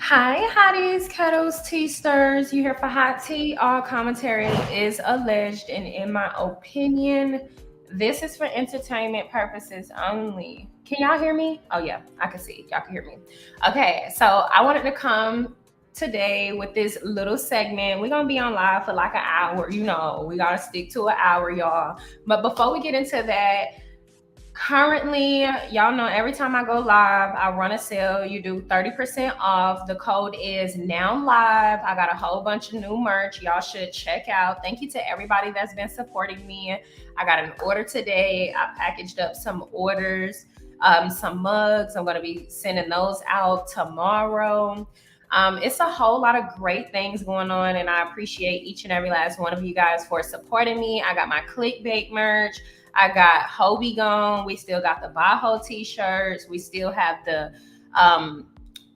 Hi, hotties, kettles, tea stirs. You here for hot tea? All commentary is alleged, and in my opinion, this is for entertainment purposes only. Can y'all hear me? Oh, yeah, I can see. Y'all can hear me. Okay, so I wanted to come today with this little segment. We're going to be on live for like an hour. You know, we got to stick to an hour, y'all. But before we get into that, currently, y'all know every time I go live, I run a sale. You do 30% off. The code is now live. I got a whole bunch of new merch. Y'all should check out. Thank you to everybody that's been supporting me. I got an order today. I packaged up some orders, some mugs. I'm going to be sending those out tomorrow. It's a whole lot of great things going on, and I appreciate each and every last one of you guys for supporting me. I got my clickbait merch. I got Hobie Gone. We still got the Bajo t-shirts. We still have the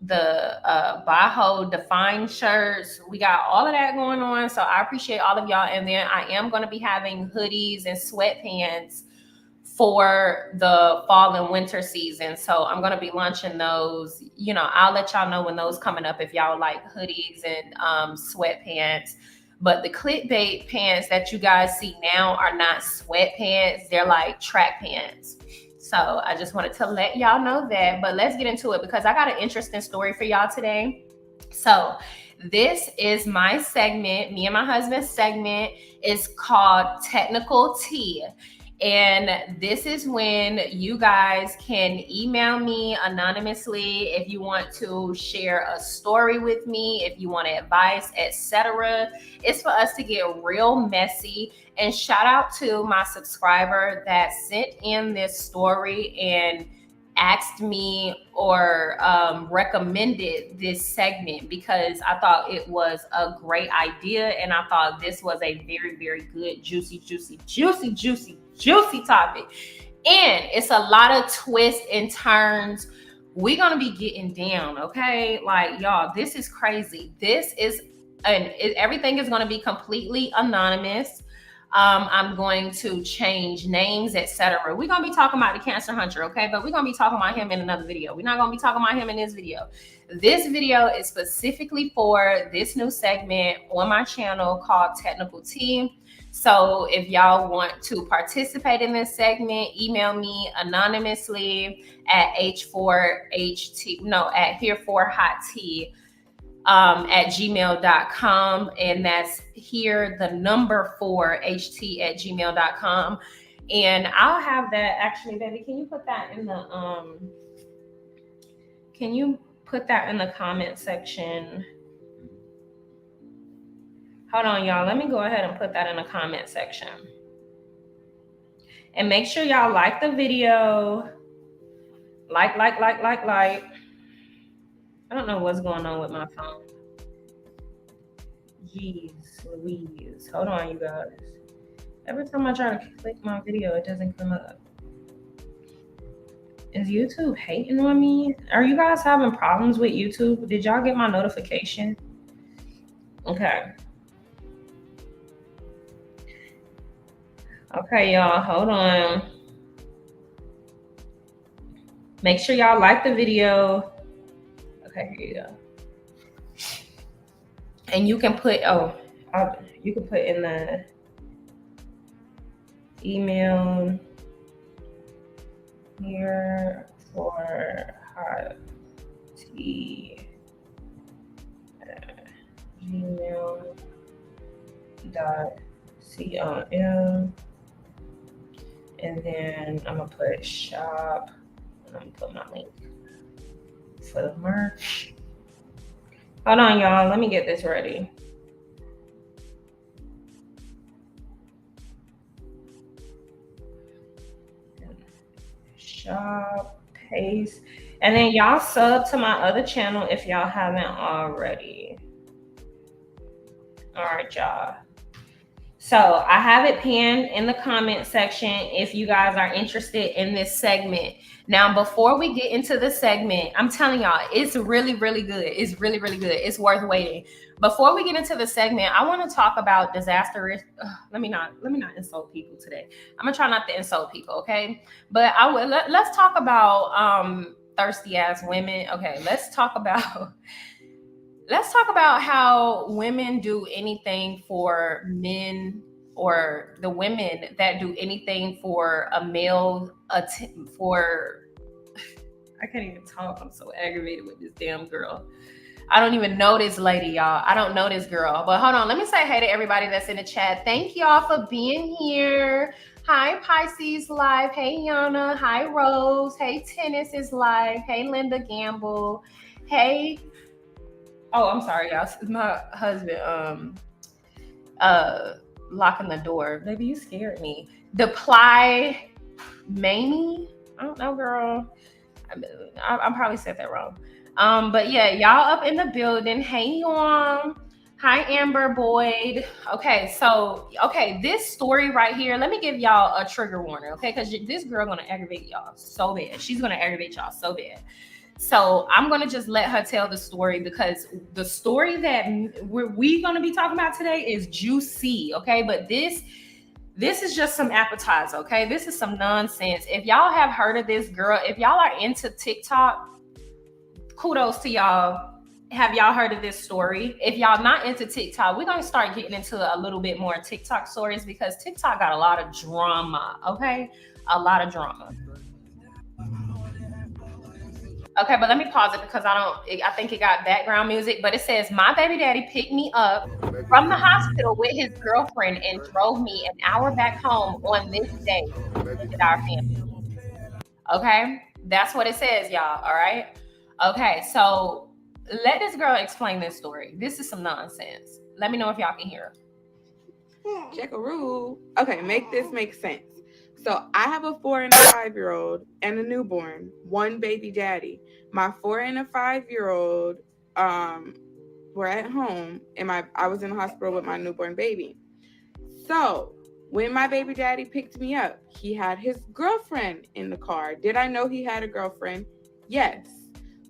Bajo Define shirts. We got all of that going on. So I appreciate all of y'all. And then I am going to be having hoodies and sweatpants for the fall and winter season. So I'm going to be launching those. You know, I'll let y'all know when those coming up if y'all like hoodies and sweatpants. But the clickbait pants that you guys see now are not sweatpants. They're like track pants. So I just wanted to let y'all know that. But let's get into it because I got an interesting story for y'all today. So this is my segment. Me and my husband's segment is called Technical Tea. And this is when you guys can email me anonymously if you want to share a story with me, if you want advice, etc. It's for us to get real messy. And shout out to my subscriber that sent in this story and asked me or recommended this segment because I thought it was a great idea, and I thought this was a very, very good, juicy topic. And it's a lot of twists and turns. We're gonna be getting down, okay? Like, y'all, this is crazy. Everything is gonna be completely anonymous. I'm going to change names, etc. We're gonna be talking about the Cancer Hunter, okay? But we're gonna be talking about him in another video. We're not gonna be talking about him in this video. This video is specifically for this new segment on my channel called Technical Tea. So if y'all want to participate in this segment, email me anonymously at here4hottea at gmail.com, and that's here the number 4ht at gmail.com. And I'll have that. Actually, baby, can you put that in the comment section? Hold on, y'all. Let me go ahead and put that in the comment section. And make sure y'all like the video. Like. I don't know what's going on with my phone. Jeez Louise. Hold on, you guys. Every time I try to click my video, it doesn't come up. Is YouTube hating on me? Are you guys having problems with YouTube? Did y'all get my notification? Okay. Okay, y'all, hold on. Make sure y'all like the video. Okay, here you go. And you can put, you can put in the email here for hot tea gmail.com. And then I'm gonna put shop, and I'm gonna put my link for the merch. Hold on, y'all. Let me get this ready. Shop, paste. And then y'all sub to my other channel if y'all haven't already. All right, y'all. So I have it pinned in the comment section if you guys are interested in this segment. Now, before we get into the segment, I'm telling y'all, it's really, really good. It's really, really good. It's worth waiting. Before we get into the segment, I want to talk about disaster risk. Let me not insult people today. I'm gonna try not to insult people, okay? But let's talk about thirsty ass women. Okay, let's talk about let's talk about how women do anything for men, or the women that do anything for a male, for I can't even talk. I'm so aggravated with this damn girl. I don't even know this lady, y'all. I don't know this girl. But hold on, let me say hey to everybody that's in the chat. Thank y'all for being here. Hi, Pisces Live. Hey, Yana. Hi, Rose. Hey, Tennis is live. Hey, Linda Gamble. Hey. Oh, I'm sorry, y'all. It's my husband locking the door. Baby, you scared me. Deply Mamie. I don't know, girl. I probably said that wrong. But yeah, y'all up in the building. Hey, y'all. Hi, Amber Boyd. Okay, so this story right here. Let me give y'all a trigger warning, okay? Because this girl gonna aggravate y'all so bad. She's gonna aggravate y'all so bad. So I'm gonna just let her tell the story, because the story that we gonna be talking about today is juicy, okay? But this is just some appetizer, okay? This is some nonsense. If y'all have heard of this girl, if y'all are into TikTok, kudos to y'all. Have y'all heard of this story? If y'all not into TikTok, we're gonna start getting into a little bit more TikTok stories, because TikTok got a lot of drama, okay? A lot of drama. Okay, but let me pause it, because I think it got background music, but it says, my baby daddy picked me up from the hospital with his girlfriend and drove me an hour back home on this day to visit our family. Okay, that's what it says, y'all. All right. Okay, so let this girl explain this story. This is some nonsense. Let me know if y'all can hear. Jackaroo. Okay, make this make sense. So I have a 4 and a 5-year-old and a newborn, one baby daddy. My 4 and a 5-year-old were at home, and I was in the hospital with my newborn baby. So when my baby daddy picked me up, he had his girlfriend in the car. Did I know he had a girlfriend? Yes.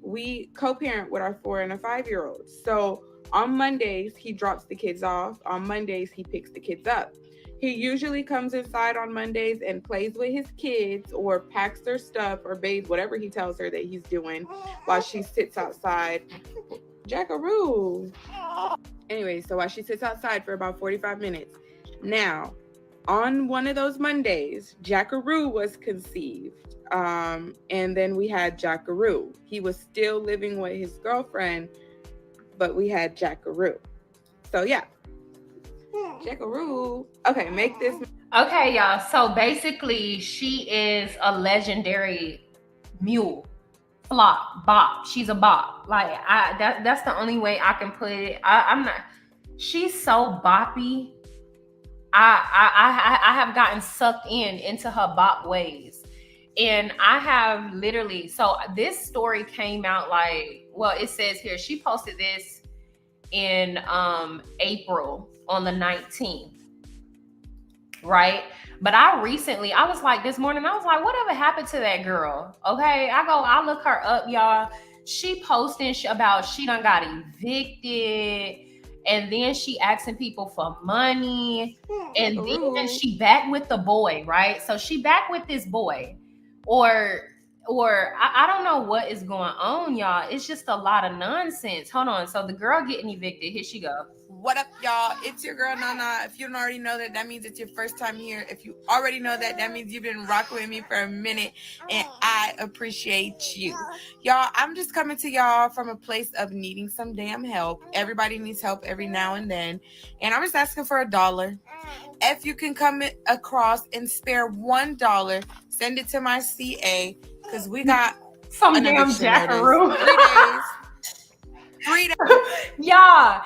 We co-parent with our 4 and a 5-year-old. So on Mondays, he drops the kids off. On Mondays, he picks the kids up. He usually comes inside on Mondays and plays with his kids, or packs their stuff, or bathes, whatever he tells her that he's doing, while she sits outside. Jackaroo. Anyway, so while she sits outside for about 45 minutes. Now, on one of those Mondays, Jackaroo was conceived. And then we had Jackaroo. He was still living with his girlfriend, but we had Jackaroo. So yeah. Jackaroo. Okay, make this. Okay, y'all. So basically, she is a legendary mule. Flop, bop. She's a bop. Like, that's the only way I can put it. I'm not. She's so boppy. I have gotten sucked into her bop ways. And I have literally, so this story came out like, well, it says here, she posted this in April on the 19th, right? But I was like, this morning, I was like, whatever happened to that girl? Okay, I look her up, y'all. She posting about she done got evicted, and then she asking people for money, and then she back with the boy, right? So she back with this boy, or I don't know what is going on, y'all. It's just a lot of nonsense. Hold on. So the girl getting evicted. Here she go. What up, y'all? It's your girl, Nana. If you don't already know that, that means it's your first time here. If you already know that, that means you've been rocking with me for a minute, and I appreciate you. Y'all, I'm just coming to y'all from a place of needing some damn help. Everybody needs help every now and then, and I'm just asking for $1. If you can come across and spare $1, send it to my CA, because we got some damn Jackaroo. 3 days. 3 days. Yeah.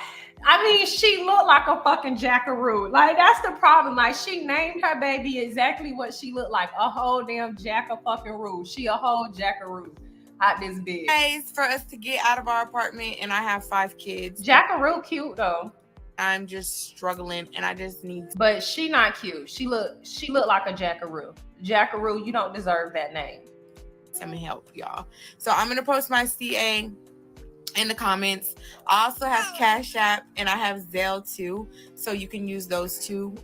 I mean, she looked like a fucking Jackaroo. Like, that's the problem. Like, she named her baby exactly what she looked like. A whole damn Jack-a-fucking-roo. She a whole Jackaroo. Out this bitch. Days for us to get out of our apartment, and I have 5 kids. Jackaroo cute, though. I'm just struggling, and I just need to. But she not cute. She look like a Jackaroo. Jackaroo, you don't deserve that name. Some help, y'all. So I'm going to post my CA in the comments. I also have Cash App, and I have Zelle too, so you can use those two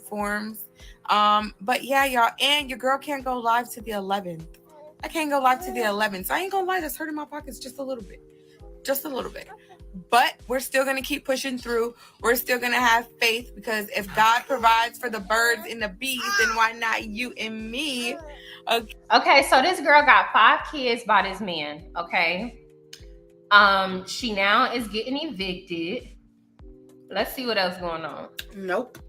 forms. But yeah, y'all, and your girl can't go live to the 11th. I can't go live to the 11th. So I ain't gonna lie, that's hurting my pockets just a little bit. But we're still going to keep pushing through. We're still going to have faith, because if God provides for the birds and the bees, then why not you and me? Okay, so this girl got 5 kids by this man, okay? She now is getting evicted. Let's see what else going on. Nope.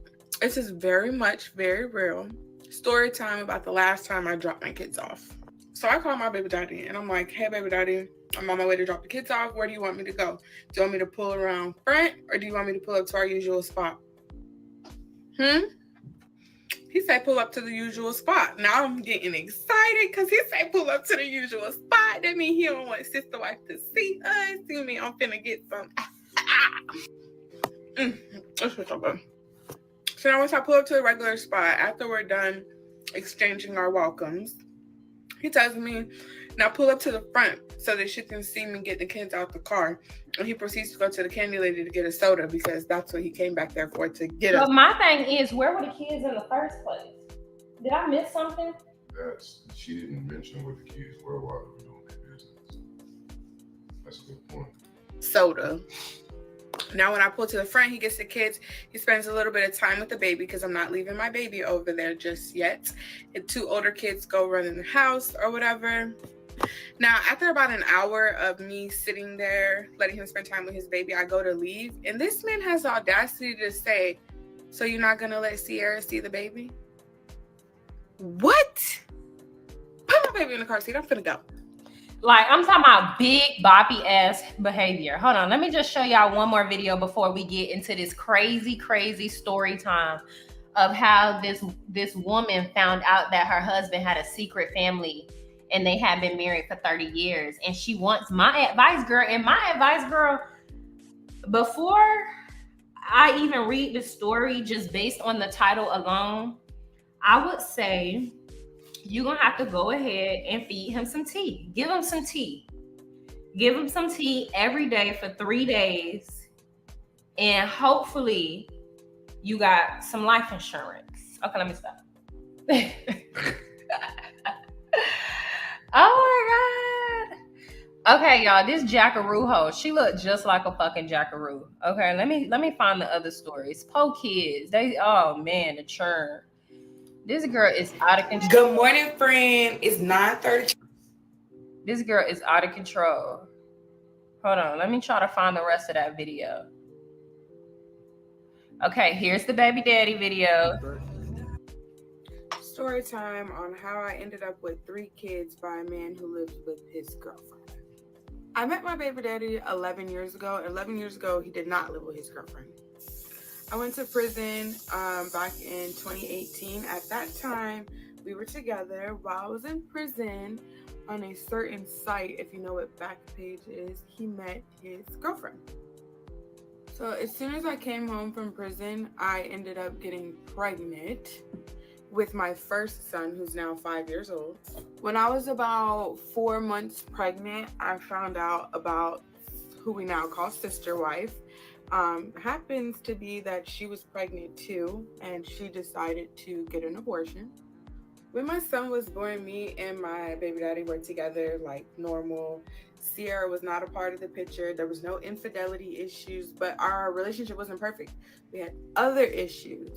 This is very much very real. Story time about the last time I dropped my kids off. So I called my baby daddy and I'm like, hey, baby daddy, I'm on my way to drop the kids off. Where do you want me to go? Do you want me to pull around front, or do you want me to pull up to our usual spot? He said pull up to the usual spot. Now I'm getting excited because he said pull up to the usual spot. That means he don't want sister wife to see us. See me, I'm finna get some. So now once I pull up to the regular spot, after we're done exchanging our welcomes, he tells me, now pull up to the front so that she can see me get the kids out the car. And he proceeds to go to the candy lady to get a soda, because that's what he came back there for, to get us. But my thing is, where were the kids in the first place? Did I miss something? She didn't mention what the kids were while they were doing their business. That's a good point. Soda. Now when I pull to the front, he gets the kids. He spends a little bit of time with the baby, because I'm not leaving my baby over there just yet. And 2 older kids go run in the house or whatever. Now, after about an hour of me sitting there, letting him spend time with his baby, I go to leave. And this man has the audacity to say, so you're not going to let Sierra see the baby? What? Put my baby in the car seat. I'm finna go. Like, I'm talking about big boppy ass behavior. Hold on, let me just show y'all one more video before we get into this crazy story time of how this woman found out that her husband had a secret family and they had been married for 30 years. And she wants my advice, girl. And my advice, girl, before I even read the story, just based on the title alone, I would say you're going to have to go ahead and feed him some tea. Give him some tea. Give him some tea every day for 3 days. And hopefully you got some life insurance. Okay, let me stop. Oh my God. Okay, y'all, this jackaroo hoe, she looked just like a fucking jackaroo. Okay, let me find the other stories. Po kids, oh man, the churn. This girl is out of control. Good morning, friend. It's 9:30. This girl is out of control. Hold on, let me try to find the rest of that video. Okay, here's the baby daddy video. Story time on how I ended up with 3 kids by a man who lives with his girlfriend. I met my baby daddy 11 years ago. 11 years ago, he did not live with his girlfriend. I went to prison back in 2018. At that time, we were together. While I was in prison, on a certain site, if you know what Backpage is, he met his girlfriend. So as soon as I came home from prison, I ended up getting pregnant with my first son, who's now 5 years old. When I was about 4 months pregnant, I found out about who we now call sister wife. Happens to be that she was pregnant too, and she decided to get an abortion. When my son was born, me and my baby daddy were together like normal. Sierra was not a part of the picture. There was no infidelity issues, but our relationship wasn't perfect. We had other issues.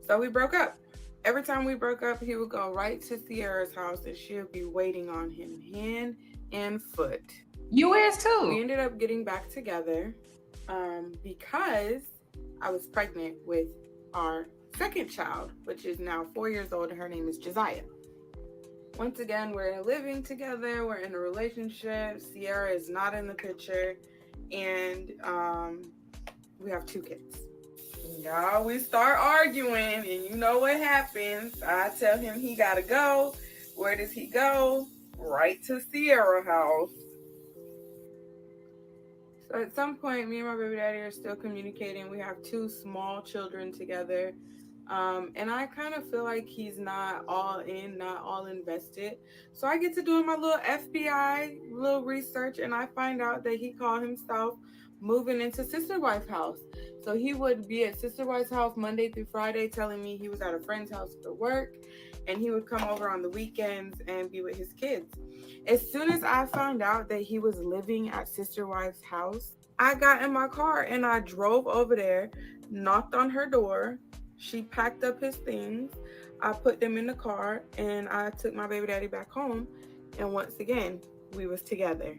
So we broke up. Every time we broke up, he would go right to Sierra's house and she would be waiting on him hand and foot. You is too. We ended up getting back together because I was pregnant with our second child, which is now 4 years old, and her name is Josiah. Once again, we're living together, we're in a relationship. Sierra is not in the picture, and we have 2 kids. Y'all, we start arguing, and you know what happens. I tell him he gotta go. Where does he go? Right to Sierra's house. So at some point, me and my baby daddy are still communicating. We have 2 small children together. And I kind of feel like he's not all in, not all invested. So I get to doing my little FBI little research, and I find out that he called himself moving into Sister Wife's house. So he would be at Sister Wife's house Monday through Friday, telling me he was at a friend's house for work, and he would come over on the weekends and be with his kids. As soon as I found out that he was living at Sister Wife's house, I got in my car and I drove over there, knocked on her door. She packed up his things. I put them in the car and I took my baby daddy back home. And once again, we was together.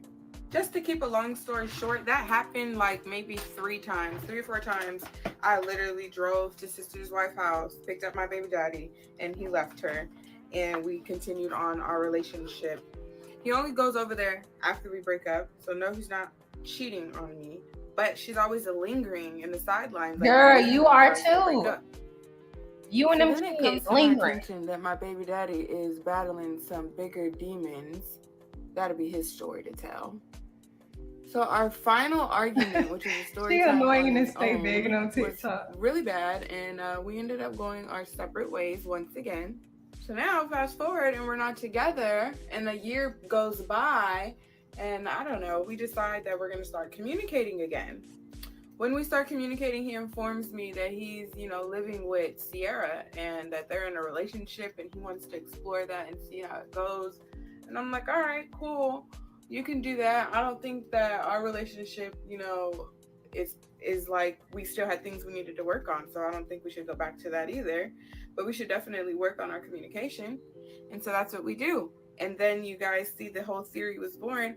Just to keep a long story short, that happened like maybe 3 or 4 times. I literally drove to sister's wife's house, picked up my baby daddy, and he left her. And we continued on our relationship. He only goes over there after we break up. So no, he's not cheating on me. But she's always lingering in the sidelines. Like, Girl, you are break too. up. You and So them then it comes kids to my lingering. attention that my baby daddy is battling some bigger demons. That'll be his story to tell. So our final argument, which is a story She time annoying on and its stay own, begging on was TikTok. really bad, and we ended up going our separate ways once again. So now, fast forward, and we're not together, and a year goes by, and I don't know, we decide that we're going to start communicating again. When we start communicating, he informs me that he's, living with Sierra and that they're in a relationship and he wants to explore that and see how it goes. And I'm like, all right, cool. You can do that. I don't think that our relationship, is like we still had things we needed to work on. So I don't think we should go back to that either. But we should definitely work on our communication. And so that's what we do. And then you guys see the whole theory was born.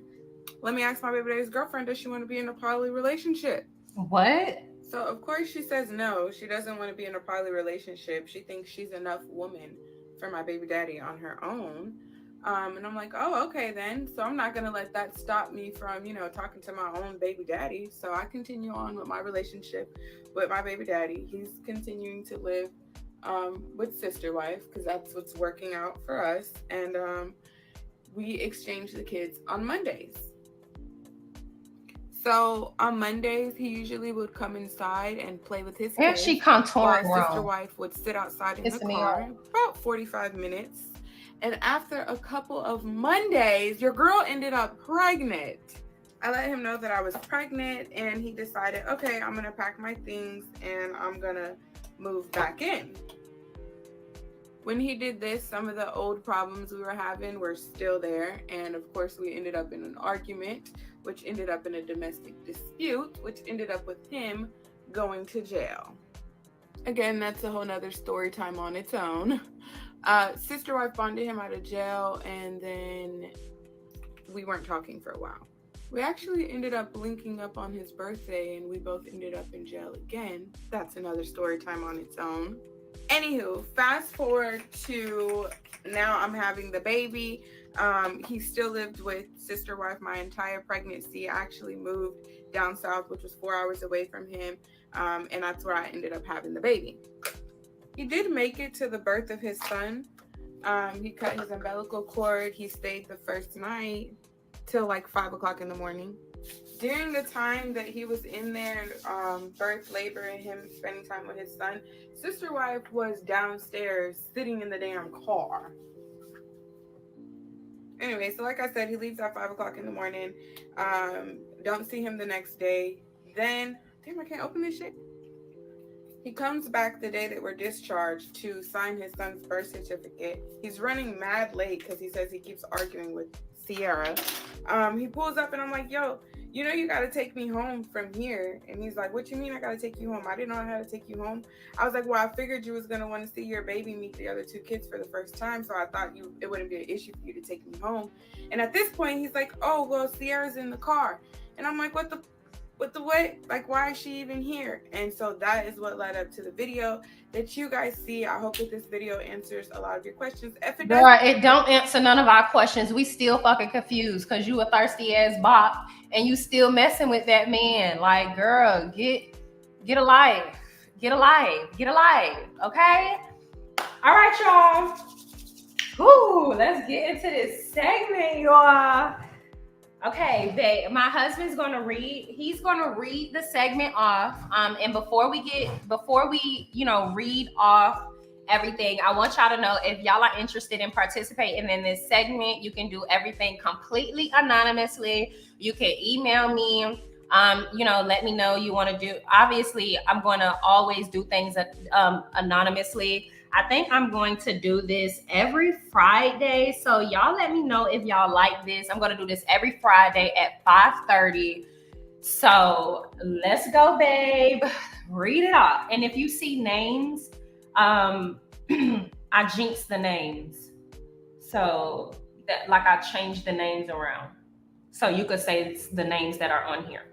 Let me ask my baby daddy's girlfriend, does she want to be in a poly relationship? What? So of course she says no. She doesn't want to be in a poly relationship. She thinks she's enough woman for my baby daddy on her own. And I'm like, oh, okay then. So I'm not gonna let that stop me from, talking to my own baby daddy. So I continue on with my relationship with my baby daddy. He's continuing to live with sister wife because that's what's working out for us. And we exchange the kids on Mondays. So on Mondays, he usually would come inside and play with his And kids. she contouring While sister wrong. wife would sit outside in Pissing the me car off. about 45 minutes. And after a couple of Mondays, your girl ended up pregnant. I let him know that I was pregnant and he decided, okay, I'm going to pack my things and I'm going to move back in. When he did this, some of the old problems we were having were still there. And of course, we ended up in an argument, which ended up in a domestic dispute, which ended up with him going to jail. Again, that's a whole nother story time on its own. Sister wife bonded him out of jail, and then we weren't talking for a while. We actually ended up linking up on his birthday, and we both ended up in jail again. That's another story time on its own. Anywho, fast forward to now I'm having the baby. He still lived with sister wife my entire pregnancy. I actually moved down south, which was 4 hours away from him. And that's where I ended up having the baby. He did make it to the birth of his son. He cut his umbilical cord. He stayed the first night till like 5 o'clock in the morning. During the time that he was in there, birth, labor, and him spending time with his son, sister wife was downstairs sitting in the damn car. Anyway, so like I said, he leaves at 5 o'clock in the morning. Don't see him the next day. Then, damn, I can't open this shit. He comes back the day that we're discharged to sign his son's birth certificate. He's running mad late because he says he keeps arguing with Sierra. He pulls up and I'm like, yo, you got to take me home from here. And he's like, what you mean I got to take you home? I didn't know how to take you home. I was like, well, I figured you was going to want to see your baby meet the other 2 kids for the first time. So I thought it wouldn't be an issue for you to take me home. And at this point, he's like, oh, well, Sierra's in the car. And I'm like, what the what? Like, why is she even here? And so that is what led up to the video that you guys see. I hope that this video answers a lot of your questions. If it doesn't, Girl, it don't answer none of our questions. We still fucking confused because you a thirsty ass bop and you still messing with that man. Like, girl, get a life. Get a life. Get a life. Okay? All right, y'all. Whoo, let's get into this segment, y'all. Okay, babe, my husband's gonna read. He's gonna read the segment off. And before we read off everything, I want y'all to know if y'all are interested in participating in this segment, you can do everything completely anonymously. You can email me. Let me know you want to do. Obviously, I'm going to always do things anonymously. I think I'm going to do this every Friday. So y'all let me know if y'all like this. I'm going to do this every Friday at 5:30. So let's go, babe. Read it off. And if you see names, I jinx the names. So that like I changed the names around. So you could say it's the names that are on here.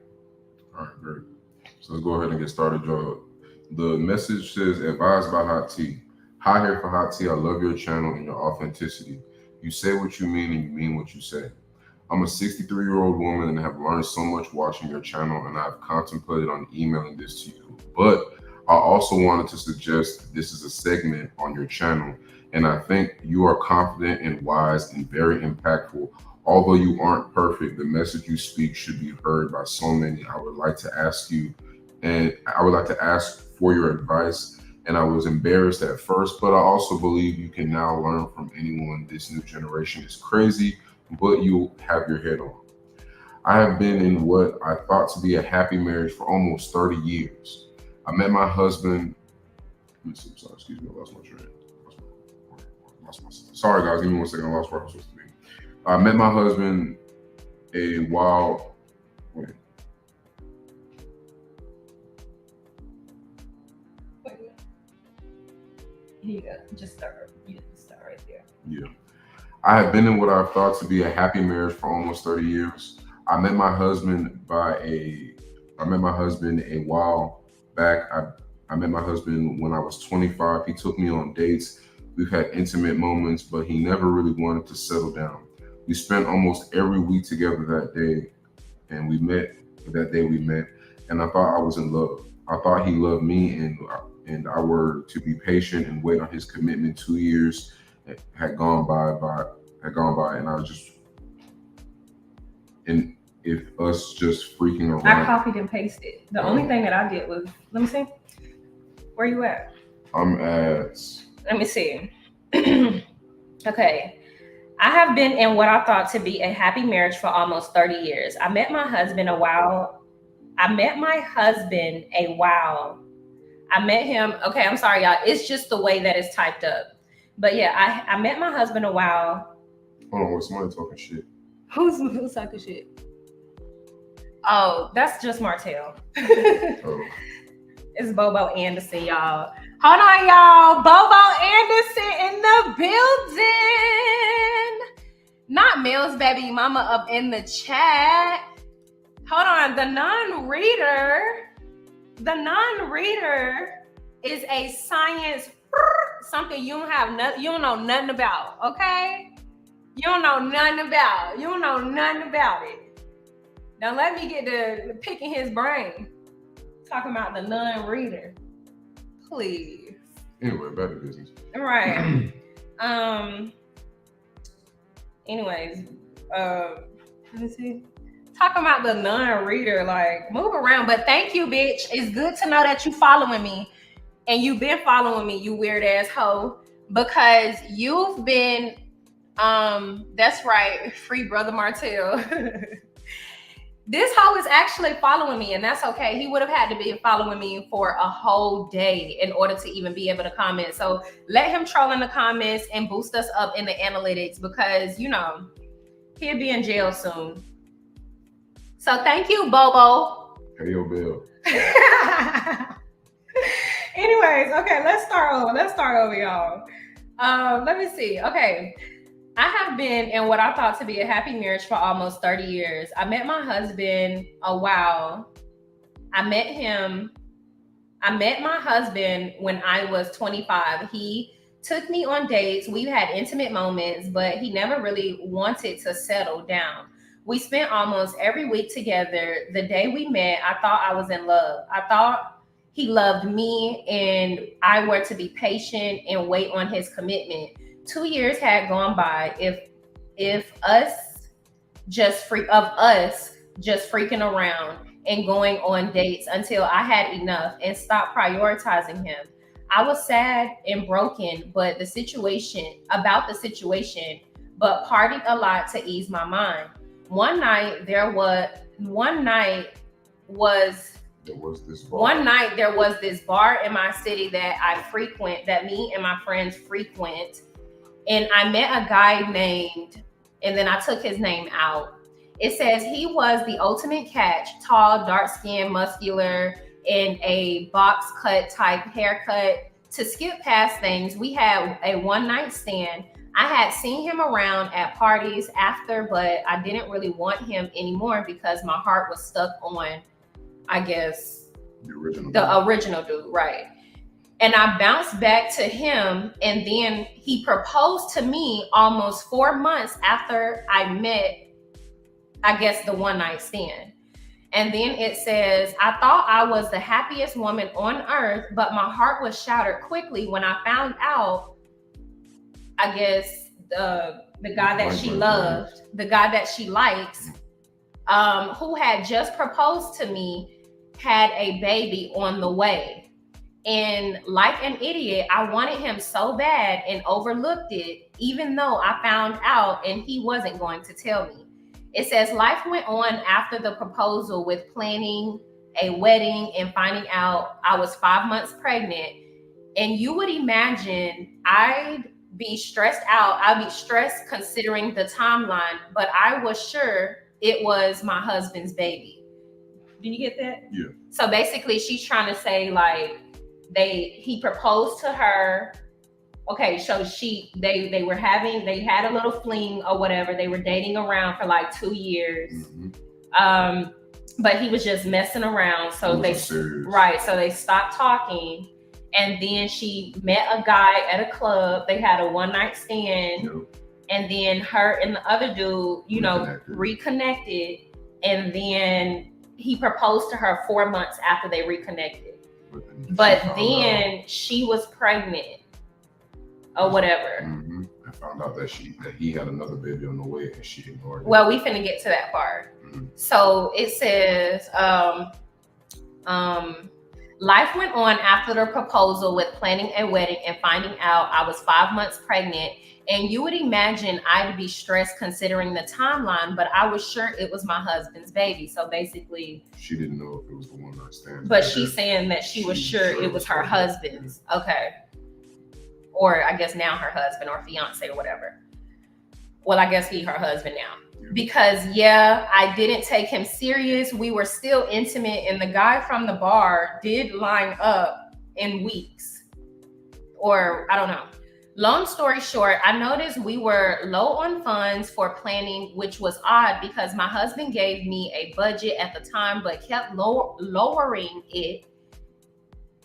All right, great. So let's go ahead and get started, y'all. The message says, advised by Hot Tea. Hi here for Hot Tea. I love your channel and your authenticity. You say what you mean and you mean what you say. I'm a 63-year-old woman and have learned so much watching your channel, and I've contemplated on emailing this to you. But I also wanted to suggest this is a segment on your channel, and I think you are confident and wise and very impactful. Although you aren't perfect, the message you speak should be heard by so many. I would like to ask you, and I would like to ask for your advice. And I was embarrassed at first, but I also believe you can now learn from anyone. This new generation is crazy, but you have your head on. I have been in what I thought to be a happy marriage for almost 30 years. I met my husband. Sorry, excuse me, I lost my train. Sorry, guys, give me 1 second. I lost where I was supposed to be. I met my husband a while. Wait. You just start. You start right there. Yeah. I have been in what I thought to be a happy marriage for almost 30 years. I met my husband a while back. I met my husband when I was 25. He took me on dates. We've had intimate moments, but he never really wanted to settle down. We spent almost every week together that day, and we met, and I thought I was in love. I thought he loved me, and I were to be patient and wait on his commitment. 2 years had gone by, and I was just, and if us just freaking I around. copied and pasted. The only thing that I did was, let me see. Where you at? I'm at. Let me see. Okay. I have been in what I thought to be a happy marriage for almost 30 years. I met my husband I met him. Okay, I'm sorry, y'all. It's just the way that it's typed up. But yeah, I met my husband a while. Hold on, what's somebody talking shit? Who's talking shit? Oh, that's just Martell. Oh. It's Bobo Anderson, y'all. Hold on, y'all. Bobo Anderson in the building. Not Mills, baby mama up in the chat. Hold on. The non-reader is a science something you don't know nothing about, okay? You don't know nothing about it. Now let me get to picking his brain. Talking about the non-reader. Please. Anyway, back to business. Right. Anyways, let me see. Talking about the non-reader, like move around. But thank you, bitch. It's good to know that you following me. And you've been following me, you weird ass hoe. Because you've been, that's right, free brother Martell. This hoe is actually following me, and that's okay. He would have had to be following me for a whole day in order to even be able to comment. So let him troll in the comments and boost us up in the analytics because, you know, he'll be in jail soon. So thank you, Bobo. Hey, yo, Bill. Anyways, okay, let's start over, y'all. Let me see. Okay. I have been in what I thought to be a happy marriage for almost 30 years. I met my husband a while. I met my husband when I was 25. He took me on dates. We've had intimate moments, but he never really wanted to settle down. We spent almost every week together. The day we met, I thought I was in love. I thought he loved me and I were to be patient and wait on his commitment. 2 years had gone by. If us just freaking around and going on dates until I had enough and stopped prioritizing him. I was sad and broken, but the situation, but partied a lot to ease my mind. One night there was this bar in my city that me and my friends frequent. And I met a guy and then I took his name out. It says he was the ultimate catch, tall, dark-skinned, muscular, in a box cut type haircut. To skip past things, we had a one-night stand. I had seen him around at parties after, but I didn't really want him anymore because my heart was stuck on, I guess, the original dude, right? And I bounced back to him, and then he proposed to me almost 4 months after I met, I guess, the one night stand. And then it says, I thought I was the happiest woman on earth, but my heart was shattered quickly when I found out, I guess, the guy that she loved, the guy that she likes, who had just proposed to me, had a baby on the way. And like an idiot, I wanted him so bad and overlooked it, even though I found out and he wasn't going to tell me. It says life went on after the proposal with planning a wedding and finding out I was 5 months pregnant. And you would imagine I'd be stressed out. I'd be stressed considering the timeline, but I was sure it was my husband's baby. Did you get that? Yeah. So basically she's trying to say like he proposed to her. Okay, so they had a little fling or whatever. They were dating around for like 2 years. Mm-hmm. But he was just messing around. So they stopped talking. And then she met a guy at a club. They had a one night stand. Yep. And then her and the other dude, reconnected. And then he proposed to her 4 months after they reconnected. But then she was pregnant or whatever. Mm-hmm. I found out that he had another baby on the way and she ignored it. Well, we finna get to that part. Mm-hmm. So it says, life went on after the proposal with planning a wedding and finding out I was 5 months pregnant. And you would imagine I'd be stressed considering the timeline, but I was sure it was my husband's baby. So basically, she didn't know if it was the one night stand. But she's saying that she was sure it was her husband's. Okay. Or I guess now her husband or fiance or whatever. Well, I guess her husband now. Yeah. Because I didn't take him serious. We were still intimate, and the guy from the bar did line up in weeks. Or I don't know. Long story short, I noticed we were low on funds for planning, which was odd because my husband gave me a budget at the time, but kept lowering it.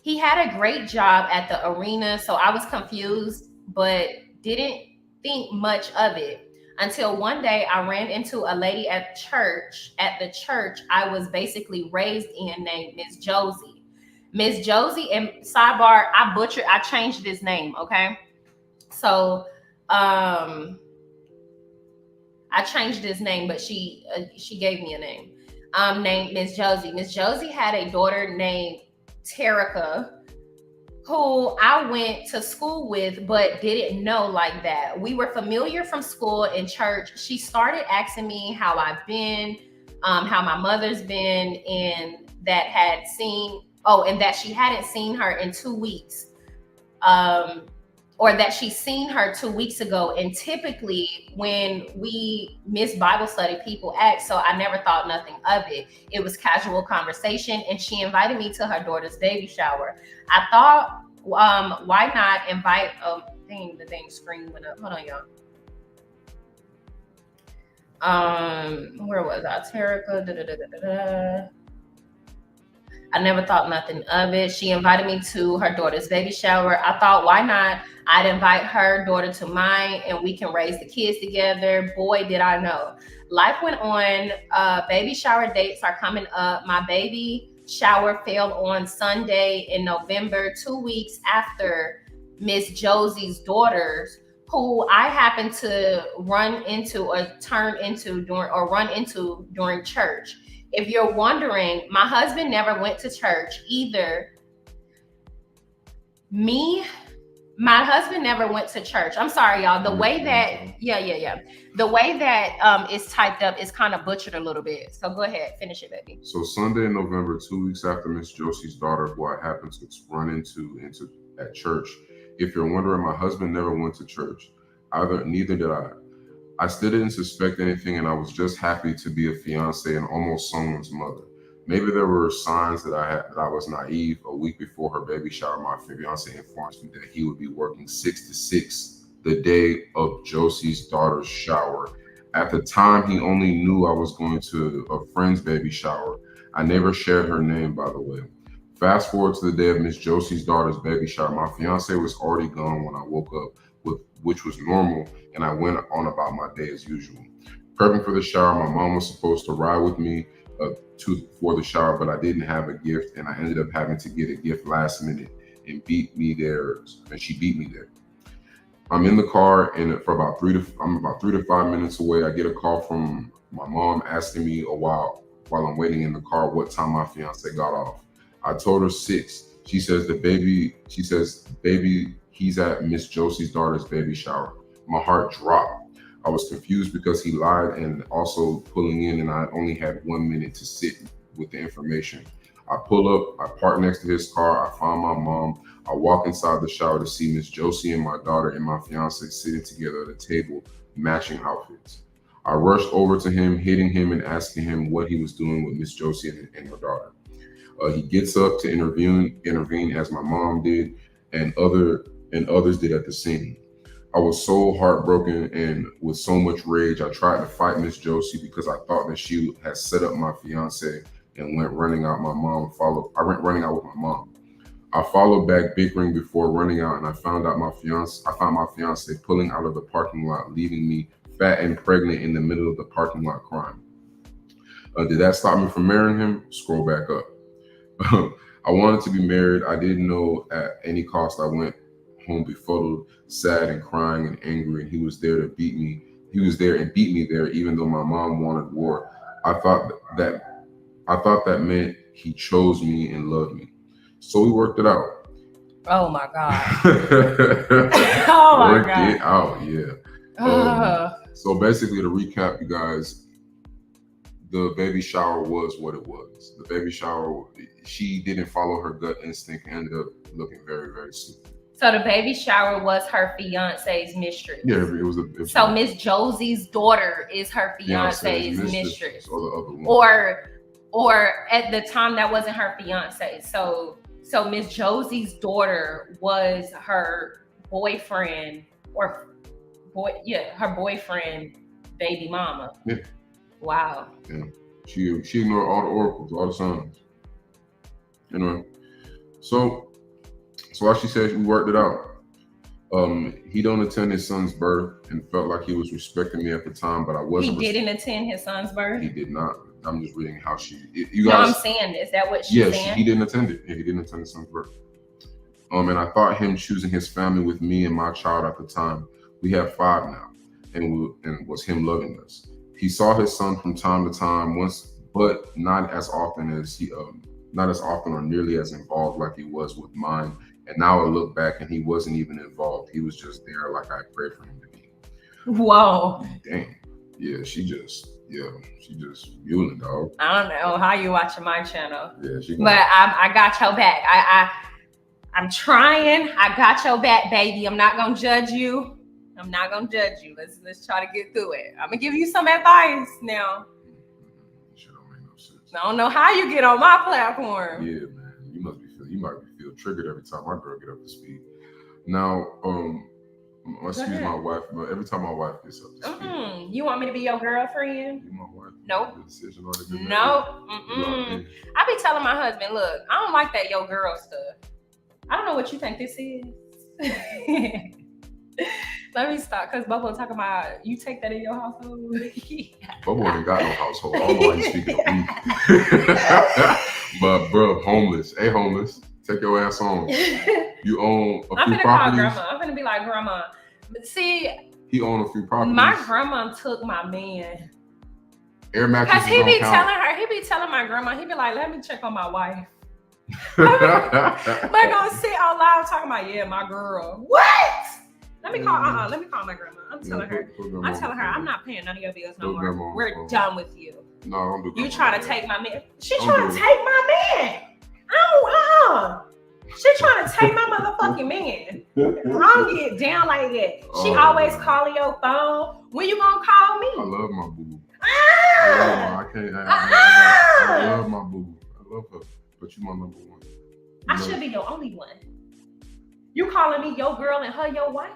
He had a great job at the arena, so I was confused, but didn't think much of it until one day I ran into a lady at the church I was basically raised in, named Miss Josie. Miss Josie, and sidebar, I changed this name, okay? So, I changed his name, but she gave me a name, named Miss Josie. Miss Josie had a daughter named Terica, who I went to school with, but didn't know like that. We were familiar from school and church. She started asking me how I've been, how my mother's been, and that she hadn't seen her in 2 weeks. Or that she's seen her 2 weeks ago. And typically when we miss Bible study, people ask, so I never thought nothing of it. It was casual conversation, and she invited me to her daughter's baby shower. I thought, why not invite, the thing screen went up. Hold on, y'all. Where was I? Terica, I never thought nothing of it. She invited me to her daughter's baby shower. I thought, why not? I'd invite her daughter to mine and we can raise the kids together. Boy, did I know. Life went on. Baby shower dates are coming up. My baby shower fell on Sunday in November, 2 weeks after Miss Josie's daughters, who I happened to run into during church. If you're wondering, my husband never went to church either. My husband never went to church. I'm sorry, y'all. The way that, the way that is typed up is kind of butchered a little bit. So go ahead, finish it, baby. So Sunday in November, 2 weeks after Miss Josie's daughter, who I happened to run into at church. If you're wondering, my husband never went to church. Neither did I. I still didn't suspect anything, and I was just happy to be a fiance and almost someone's mother. Maybe there were signs that I was naive. A week before her baby shower, my fiance informs me that he would be working 6 to 6 the day of Josie's daughter's shower. At the time, he only knew I was going to a friend's baby shower. I never shared her name, by the way. Fast forward to the day of Miss Josie's daughter's baby shower. My fiance was already gone when I woke up, which was normal, and I went on about my day as usual. Prepping for the shower, my mom was supposed to ride with me for the shower, but I didn't have a gift, and I ended up having to get a gift last minute and beat me there. And she beat me there. I'm in the car, and I'm about 3 to 5 minutes away. I get a call from my mom asking me while I'm waiting in the car what time my fiance got off. I told her 6. She says baby, he's at Miss Josie's daughter's baby shower. My heart dropped. I was confused because he lied and also pulling in, and I only had 1 minute to sit with the information. I pull up, I park next to his car, I find my mom. I walk inside the shower to see Miss Josie and my daughter and my fiance sitting together at a table, matching outfits. I rushed over to him, hitting him and asking him what he was doing with Miss Josie and her daughter. He gets up to intervene as my mom did, and others did at the scene. I was so heartbroken and with so much rage, I tried to fight Miss Josie because I thought that she had set up my fiance and went running out. I went running out with my mom. I followed back, bickering before running out, and I found my fiance pulling out of the parking lot, leaving me fat and pregnant in the middle of the parking lot crying. Did that stop me from marrying him? Scroll back up. I wanted to be married. I didn't know at any cost I went home befuddled, sad and crying and angry, and he was there to beat me. He was there and beat me there, even though my mom wanted war. I thought that meant he chose me and loved me. So we worked it out. Oh my God. Oh my Worked God. it out, yeah. So basically, to recap, you guys, the baby shower was what it was. The baby shower, she didn't follow her gut instinct and ended up looking very, very stupid. So the baby shower was her fiance's mistress. Yeah, it was so Miss Josie's daughter is her fiance's mistress. Or the other one. Or at the time that wasn't her fiance. So Miss Josie's daughter was her boyfriend her boyfriend baby mama. Yeah. Wow. Yeah. She ignored all the oracles, all the signs. Anyway, so as she said, we worked it out. He don't attend his son's birth and felt like he was respecting me at the time, but I wasn't. He didn't attend his son's birth? He did not. I'm just reading how I'm saying, is that what she's saying? He didn't attend it. Yeah, he didn't attend his son's birth. And I thought him choosing his family with me and my child at the time. We have 5 now, and was him loving us. He saw his son from time to time once, but not as often or nearly as involved like he was with mine. And now I look back and he wasn't even involved. He was just there like I prayed for him to be. Whoa. Dang. Yeah, she just muling, dog. I don't know how you watching my channel. Yeah, but I got your back. I'm trying. I got your back, baby. I'm not gonna judge you. Let's try to get through it. I'm gonna give you some advice now. Shit don't make no sense. I don't know how you get on my platform. Yeah, man. You might feel triggered every time my girl get up to speed. Now, excuse my wife, but every time my wife gets up to speed. You want me to be your girlfriend? You my wife. Nope. Nope. I be telling my husband, look, I don't like that yo girl stuff. I don't know what you think this is. Let me stop, because Bobo talking about you take that in your household. Bobo ain't got no household. I don't know why you speaking of me. But bro, homeless. Hey, homeless. Take your ass home. You own a few properties. Call grandma. I'm gonna be like, grandma. But see, he owned a few properties. My grandma took my man. Air mattress. Cause he be telling my grandma, he be like, let me check on my wife. Like gonna sit out loud talking about, yeah, my girl. What? Let me call my grandma. I'm telling her, I'm not paying none of your bills no more. We're done with you. No, don't do that. You trying to take my man. She trying to take my man. She trying to take my motherfucking man. I don't get down like that. She always calling your phone. When you gonna call me? I love my boo. Ah! I love my boo. I love her. But you my number one. I should be your only one. You calling me your girl and her your wife?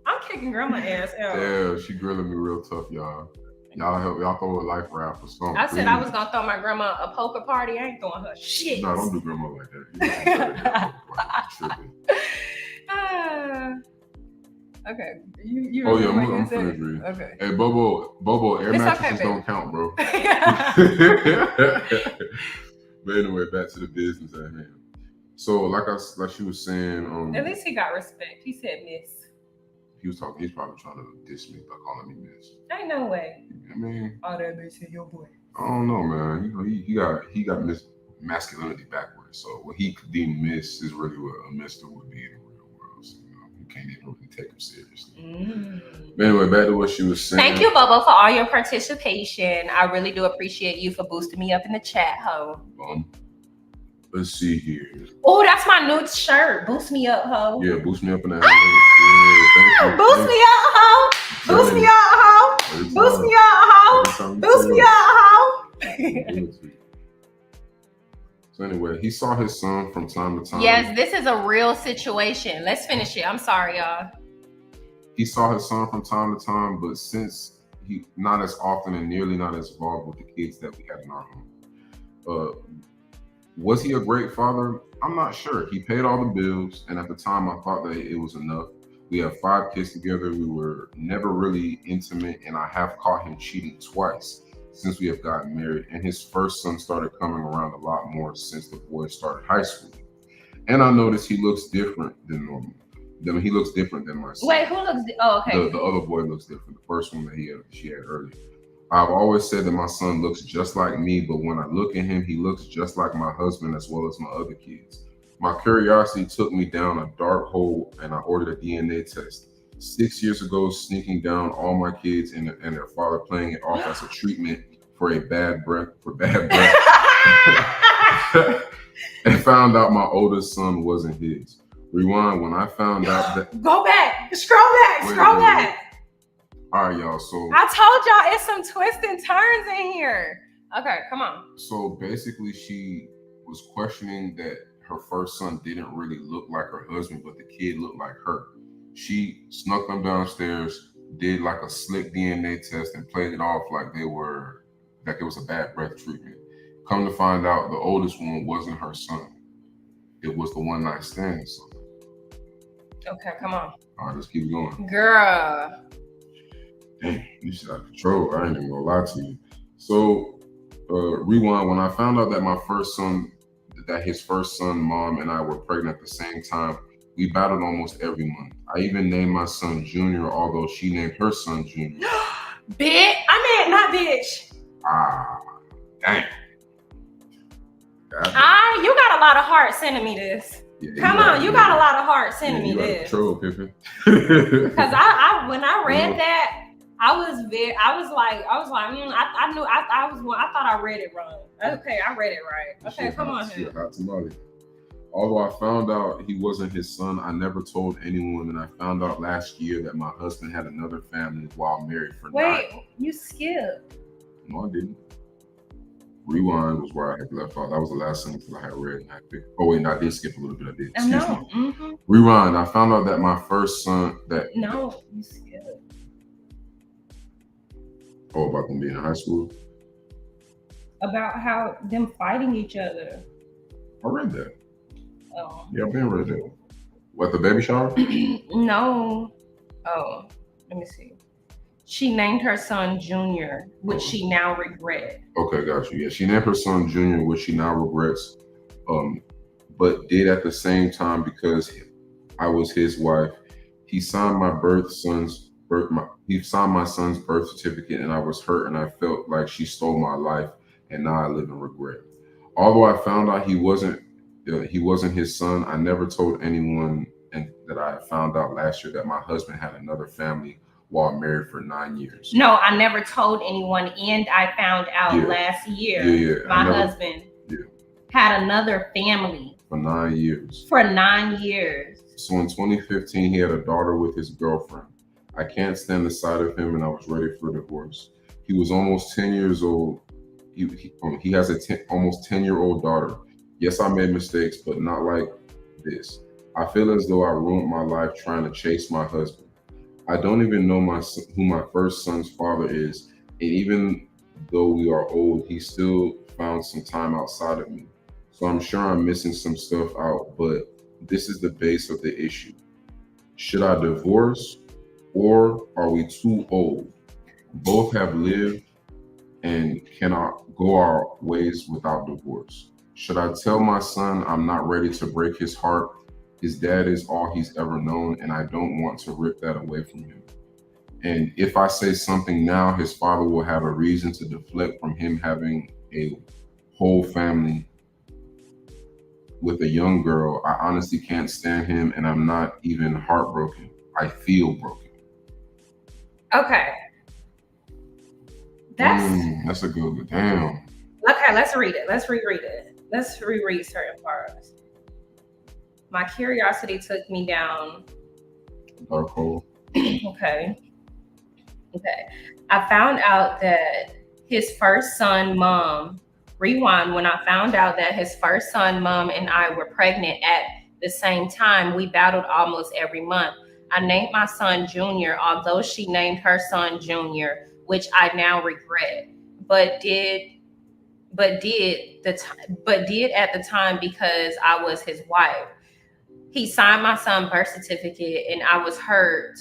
I'm kicking grandma ass out. Yeah, she grilling me real tough, y'all. Y'all throw a life raft for something. I said I was gonna throw my grandma a poker party. I ain't throwing her shit. No, don't do grandma like that. Okay. You oh yeah, I'm finna agree. Okay. Hey, Bobo, air mattresses don't count, bro. But anyway, back to the business at hand. So, like she was saying, at least he got respect. He said miss. He was talking. He's probably trying to diss me by calling me miss. Ain't no way. I mean, all that miss in your boy. I don't know, man. You know, he got masculinity backwards. So what he could deem miss is really what a mister would be in the real world. So, you know, you can't even really take him seriously. But anyway, back to what she was saying. Thank you, Bobo, for all your participation. I really do appreciate you for boosting me up in the chat, ho. Let's see here. Oh, that's my new shirt. Boost me up, ho. Yeah, boost me up in that. Yeah, boost me up, ho. Boost me up, ho. Boost me up, ho. Boost me up, ho. So anyway, he saw his son from time to time. Yes, this is a real situation. Let's finish it. I'm sorry, y'all. He saw his son from time to time, but since he not as often and nearly not as involved with the kids that we had in our home. Was he a great father? I'm not sure. He paid all the bills, and at the time, I thought that it was enough. We have 5 kids together. We were never really intimate, and I have caught him cheating twice since we have gotten married. And his first son started coming around a lot more since the boy started high school. And I noticed he looks different than normal. He looks different than my son. Wait, who looks? Oh, okay. The other boy looks different. The first one that she had earlier. I've always said that my son looks just like me, but when I look at him, he looks just like my husband as well as my other kids. My curiosity took me down a dark hole, and I ordered a DNA test. 6 years ago, sneaking down all my kids and their father, playing it off as a treatment for bad breath. And found out my oldest son wasn't his. Rewind, when I found out that... Go back. Scroll back. All right, y'all. So I told y'all it's some twists and turns in here. Okay, come on. So basically, she was questioning that her first son didn't really look like her husband, but the kid looked like her. She snuck them downstairs, did like a slick DNA test, and played it off like it was a bad breath treatment. Come to find out, the oldest one wasn't her son. It was the one night stand son. Okay, come on. All right, let's keep going. Girl. Damn, you shit out of control. I ain't even gonna lie to you. So, rewind. When I found out that his first son, mom, and I were pregnant at the same time, we battled almost every month. I even named my son Junior, although she named her son Junior. Not bitch. Dang. You got a lot of heart sending me this. Yeah, Come on, you got a lot of heart sending me this. Control, Pippin. Because when I read that, I thought I read it wrong. Okay, I read it right. Okay, come on here. Although I found out he wasn't his son, I never told anyone, and I found out last year that my husband had another family while married for 9 years. Wait, you skipped. No, I didn't. Rewind was where I had left off. That was the last sentence I had read. And I picked. Oh wait, no, I did skip a little bit. I did. Excuse me. Mm-hmm. Rewind. I found out that my first son No, you skipped. Oh, about them being in high school? About how them fighting each other. I read that. Oh. Yeah, I've been read that. What, the baby shower? No. Oh, let me see. She named her son Junior, which she now regrets. Okay, got you. Yeah, she named her son Junior, which she now regrets, but did at the same time because I was his wife. He signed my son's birth certificate, and I was hurt, and I felt like she stole my life, and now I live in regret. Although I found out he wasn't his son, I never told anyone, and that I found out last year that my husband had another family while married for 9 years. No, I never told anyone, and I found out last year my husband had another family for 9 years. for 9 years. So in 2015, he had a daughter with his girlfriend. I can't stand the sight of him, and I was ready for divorce. He was almost 10 years old. He has a almost 10-year-old daughter. Yes, I made mistakes, but not like this. I feel as though I ruined my life trying to chase my husband. I don't even know who my first son's father is, and even though we are old, he still found some time outside of me. So I'm sure I'm missing some stuff out, but this is the base of the issue. Should I divorce, or are we too old? Both have lived and cannot go our ways without divorce. Should I tell my son I'm not ready to break his heart? His dad is all he's ever known, and I don't want to rip that away from him. And if I say something now, his father will have a reason to deflect from him having a whole family with a young girl. I honestly can't stand him, and I'm not even heartbroken. I feel broken. Okay. That's a good one. Damn. Okay, let's read it. Let's reread it. Let's reread certain parts. My curiosity took me down. Dark hole. Okay. I found out that his first son, mom, rewind, when I found out that his first son, mom, and I were pregnant at the same time, we battled almost every month. I named my son Junior, although she named her son Junior, which I now regret, but did at the time because I was his wife. He signed my son's birth certificate, and I was hurt.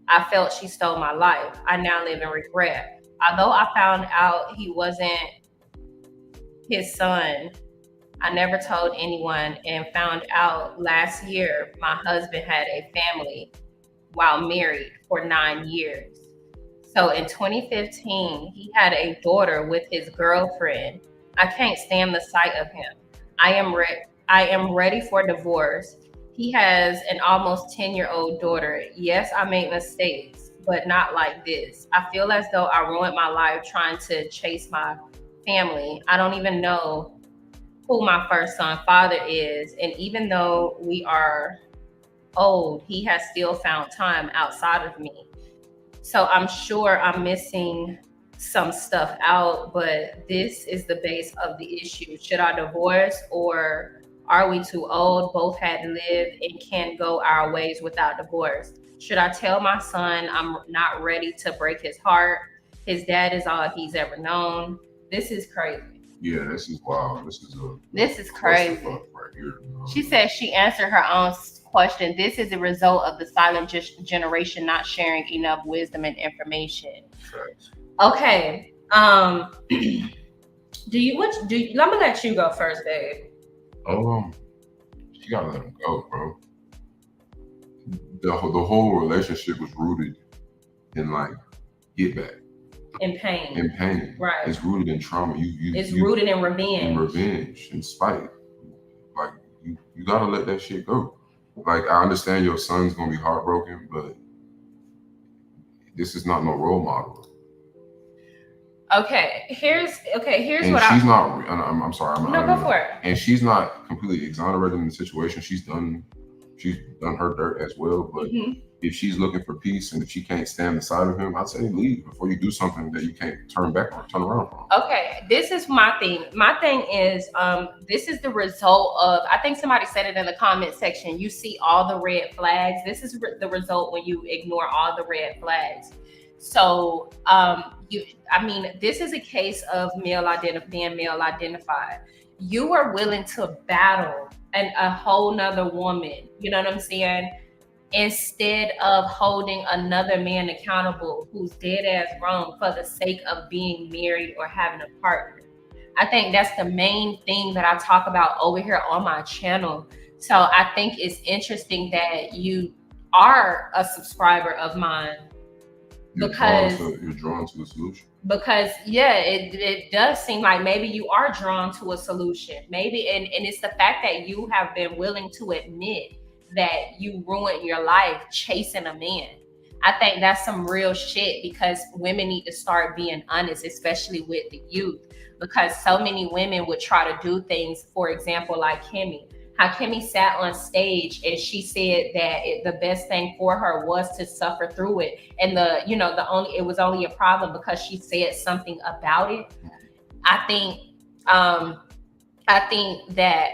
I felt she stole my life. I now live in regret. Although I found out he wasn't his son, I never told anyone, and found out last year my husband had a family while married for 9 years. So in 2015, he had a daughter with his girlfriend. I can't stand the sight of him. I am ready for divorce. He has an almost 10-year-old daughter. Yes, I made mistakes, but not like this. I feel as though I ruined my life trying to chase my family. I don't even know who my first son father is. And even though we are old, he has still found time outside of me. So I'm sure I'm missing some stuff out, but this is the base of the issue. Should I divorce, or are we too old? Both had lived and can't go our ways without divorce. Should I tell my son I'm not ready to break his heart? His dad is all he's ever known. This is crazy. Yeah, this is wild. This is crazy. Right here. She says she answered her own question. This is a result of the silent generation not sharing enough wisdom and information. Right. Okay. Let me let you go first, babe. You gotta let him go, bro. The whole relationship was rooted in like get back. In pain. Right. It's rooted in trauma. It's rooted in revenge. And spite. Like you gotta let that shit go. Like I understand your son's gonna be heartbroken, but this is not no role model. Here's and what she's not. I'm sorry. Go for it. And she's not completely exonerated in the situation. She's done her dirt as well. But if she's looking for peace and if she can't stand the side of him, I'd say leave before you do something that you can't turn around from. Okay, this is my thing. My thing is, this is the result of. I think somebody said it in the comment section. You see all the red flags. This is the result when you ignore all the red flags. So, this is a case of being male identified. You are willing to battle a whole nother woman, you know what I'm saying? Instead of holding another man accountable who's dead ass wrong for the sake of being married or having a partner. I think that's the main thing that I talk about over here on my channel. So I think it's interesting that you are a subscriber of mine. You're drawn to a solution. Because it does seem like maybe you are drawn to a solution. Maybe and it's the fact that you have been willing to admit that you ruined your life chasing a man. I think that's some real shit, because women need to start being honest, especially with the youth, because so many women would try to do things, for example, like Kimmy. How Kimmy sat on stage and she said that the best thing for her was to suffer through it, and it was only a problem because she said something about it. I think um, I think that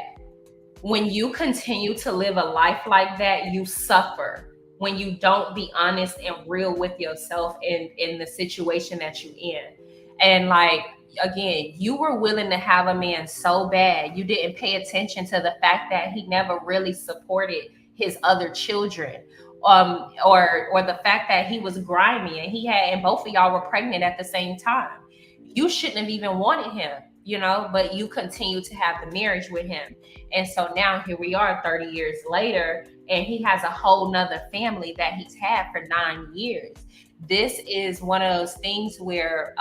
when you continue to live a life like that, you suffer when you don't be honest and real with yourself in the situation that you in. And like, again, you were willing to have a man so bad, you didn't pay attention to the fact that he never really supported his other children. Or the fact that he was grimy and and both of y'all were pregnant at the same time. You shouldn't have even wanted him, but you continue to have the marriage with him. And so now here we are 30 years later, and he has a whole nother family that he's had for 9 years. This is one of those things where,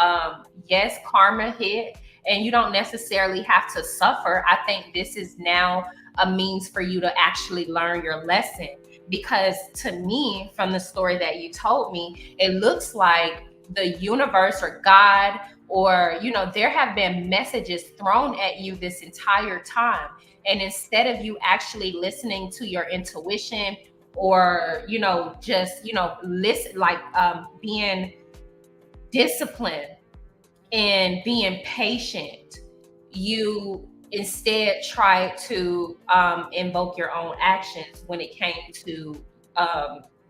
yes, karma hit, and you don't necessarily have to suffer. I think this is now a means for you to actually learn your lesson. Because to me, from the story that you told me, it looks like the universe or God, or there have been messages thrown at you this entire time, and instead of you actually listening to your intuition, or just listen, like being disciplined and being patient, you instead try to invoke your own actions when it came to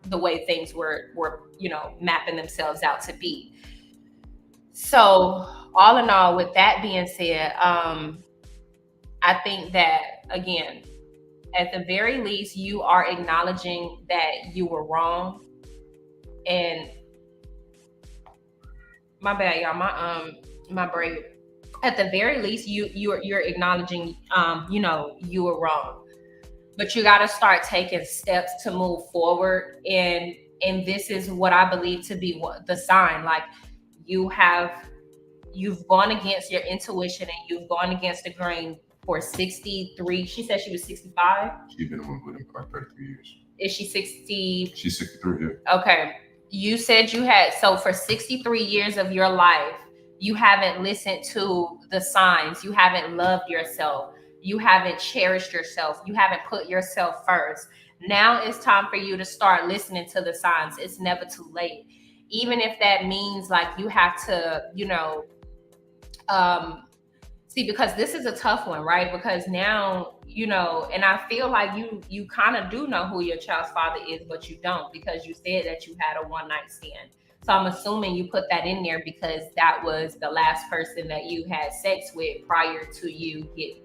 the way things were mapping themselves out to be. So all in all, with that being said, I think that, again, at the very least, you are acknowledging that you were wrong. And my bad, y'all, my brain. At the very least, you're acknowledging you were wrong. But you got to start taking steps to move forward, and this is what I believe to be the sign. Like, you've gone against your intuition, and you've gone against the grain for 63. She said she was 65. She's been with him for like 33 years. Is she 60? She's 63, yeah. Okay. You said so for 63 years of your life, you haven't listened to the signs. You haven't loved yourself. You haven't cherished yourself. You haven't put yourself first. Now it's time for you to start listening to the signs. It's never too late. Even if that means like you have to, see, because this is a tough one, right? Because now, and I feel like you kind of do know who your child's father is, but you don't, because you said that you had a one-night stand. So I'm assuming you put that in there because that was the last person that you had sex with prior to you being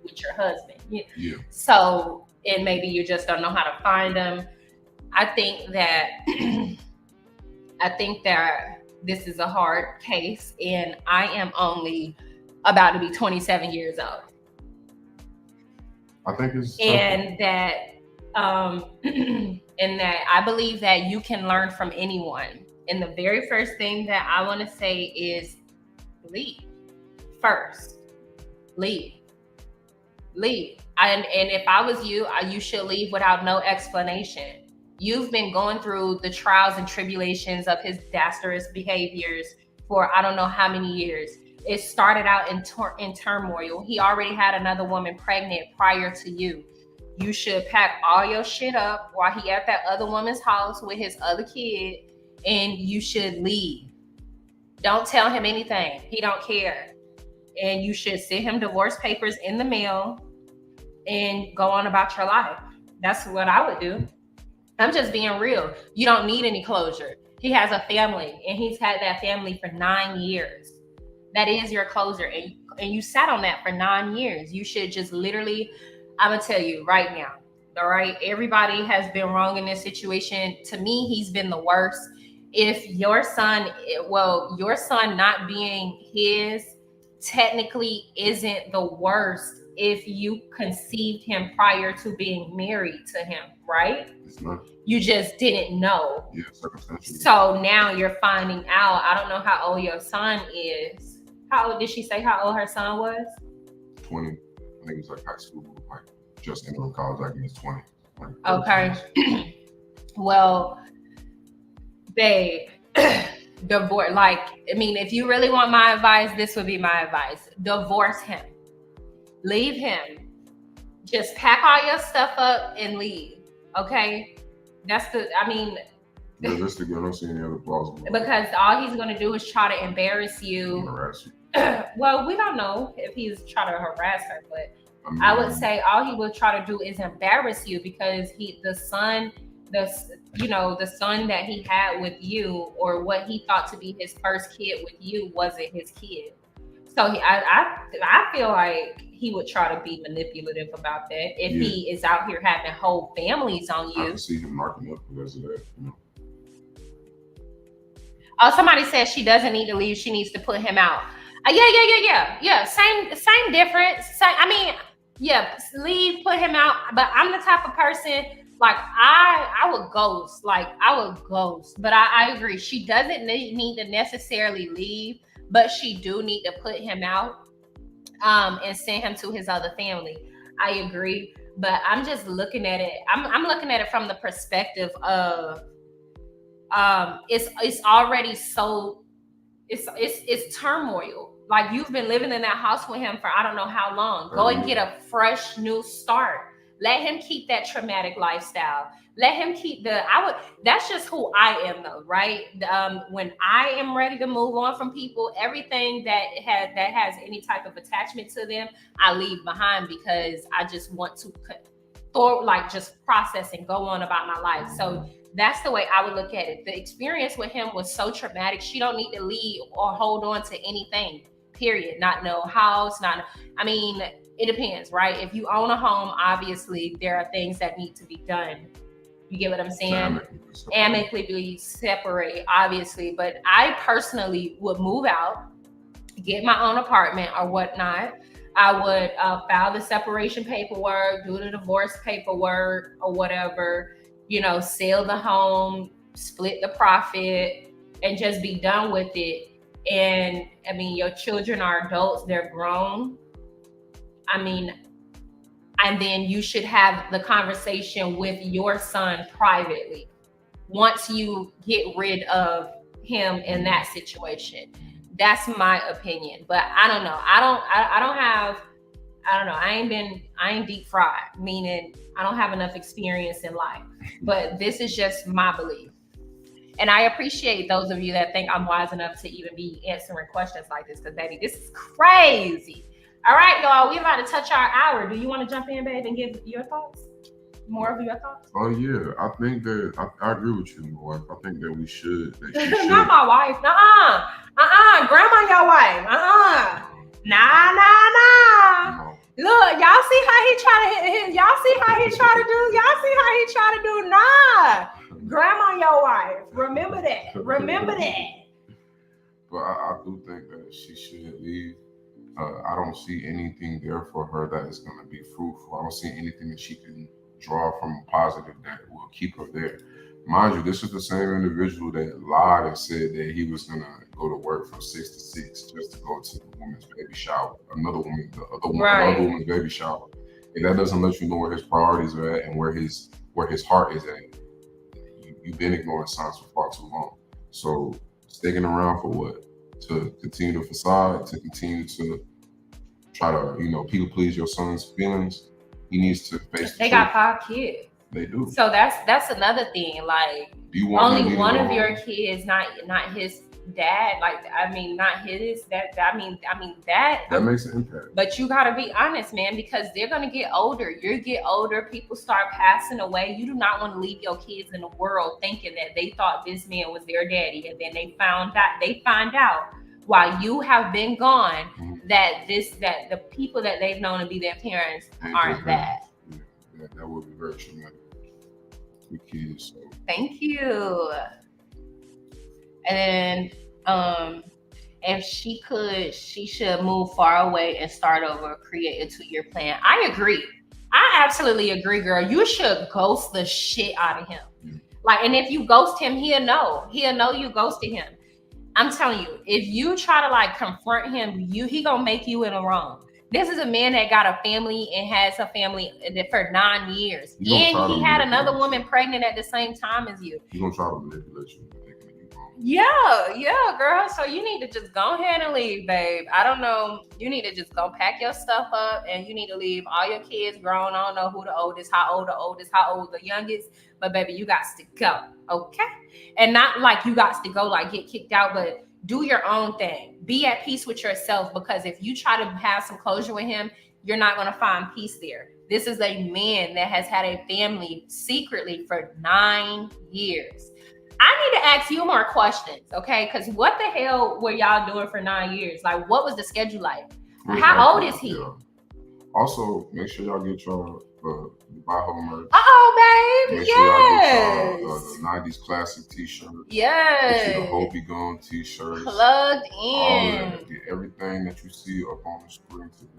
with your husband. Yeah. So, and maybe you just don't know how to find them. I think that this is a hard case, and I am only about to be 27 years old. I think it's and that and that I believe that you can learn from anyone. And the very first thing that I want to say is leave. First, leave. And if I was you, you should leave without no explanation. You've been going through the trials and tribulations of his dastardous behaviors for I don't know how many years. It started out in turmoil. He already had another woman pregnant prior to you. You should pack all your shit up while he at that other woman's house with his other kid, and you should leave. Don't tell him anything. He don't care. And you should send him divorce papers in the mail and go on about your life. That's what I would do. I'm just being real. You don't need any closure. He has a family, and he's had that family for 9 years. That is your closure, and you sat on that for 9 years. You should just literally, I'm gonna tell you right now, all right? Everybody has been wrong in this situation. To me, he's been the worst. If your son not being his technically isn't the worst if you conceived him prior to being married to him, right? It's not. You just didn't know. Yeah, circumstantially. So now you're finding out. I don't know how old your son is. How old did she say how old her son was? 20. I think it was like high school, like just entering college, I guess 20. Like okay. Well, Babe, divorce. Like, I mean, if you really want my advice, this would be my advice. Divorce him. Leave him. Just pack all your stuff up and leave. Okay? I mean, Realistically, I don't see any other plausible. Because all he's going to do is try to embarrass you. Harass you. Well, we don't know if he's trying to harass her, but I would say all he will try to do is embarrass you, because the son that he had with you, or what he thought to be his first kid with you, wasn't his kid. So I feel like he would try to be manipulative about that if he is out here having whole families on you. I can see him marking up because of that. Oh, somebody says she doesn't need to leave. She needs to put him out. Yeah. Same difference. Leave, put him out. But I'm the type of person, like, I would ghost. Like, I would ghost. But I agree. She doesn't need to necessarily leave, but she do need to put him out and send him to his other family. I agree. But I'm just looking at it. I'm looking at it from the perspective of it's already so it's turmoil. Like, you've been living in that house with him for I don't know how long. Go and get a fresh new start. Let him keep that traumatic lifestyle. Let him keep that's just who I am, though, right? When I am ready to move on from people, everything that has any type of attachment to them, I leave behind, because I just want to just process and go on about my life. So that's the way I would look at it. The experience with him was so traumatic. She don't need to leave or hold on to anything, period. Not no house, it depends, right? If you own a home, obviously there are things that need to be done. You get what I'm saying? Amicably separate, obviously. But I personally would move out, get my own apartment or whatnot. I would file the separation paperwork, do the divorce paperwork or whatever, sell the home, split the profit, and just be done with it. And your children are adults, they're grown. And then you should have the conversation with your son privately once you get rid of him in that situation. That's my opinion. But I don't know. I ain't deep fried, meaning I don't have enough experience in life. But this is just my belief. And I appreciate those of you that think I'm wise enough to even be answering questions like this, because, baby, this is crazy. All right, y'all, we're about to touch our hour. Do you want to jump in, babe, and give your thoughts? More of your thoughts? Oh, yeah. I think that I agree with you, my wife. I think that we should. Not my wife. Grandma, your wife. Nah. No. Look, y'all see how he try to do? Nah. Grandma, your wife. Remember that. But I do think that she should leave. I don't see anything there for her that is going to be fruitful. I don't see anything that she can draw from a positive that will keep her there. Mind you, this is the same individual that lied and said that he was going to go to work from 6 to 6 just to go to the woman's baby shower. Another woman's baby shower. And that doesn't let you know where his priorities are at and where his heart is at. You've been ignoring signs for far too long. So sticking around for what? To continue the facade, to continue to try to, people please your son's feelings. He needs to face. They got 5 kids. They do. So that's another thing. Like, do you want only one of your kids, not his dad. Like, not his. That makes an impact. But you gotta be honest, man, because they're gonna get older. You get older, people start passing away. You do not want to leave your kids in the world thinking that they thought this man was their daddy, and then they find out while you have been gone that the people that they've known to be their parents aren't that. Yeah, that would be very traumatic with kids. So. Thank you. And then if she could, she should move far away and start over, create a 2-year plan. I agree. I absolutely agree, girl. You should ghost the shit out of him. Like, and if you ghost him, he'll know you ghosted him. I'm telling you, if you try to confront him, he gonna make you in the wrong. This is a man that got a family and has a family for 9 years. And he had another woman pregnant at the same time as you. He's gonna try to manipulate you. Yeah, girl. So you need to just go ahead and leave, babe. I don't know. You need to just go pack your stuff up and you need to leave all your kids grown. I don't know who the oldest, how old the youngest, but baby, you got to go. Okay. And not like you got to go like get kicked out, but do your own thing. Be at peace with yourself because if you try to have some closure with him, you're not going to find peace there. This is a man that has had a family secretly for 9 years. I need to ask you more questions, okay? Because what the hell were y'all doing for 9 years? Like, what was the schedule like? How old is he? Yeah. Also, make sure y'all get your buy home merch. Babe. Make sure y'all get y'all the 90s classic t-shirt. Yes. Get you the Hope Be Gone t-shirts. Plugged in. All that. Get everything that you see up on the screen today.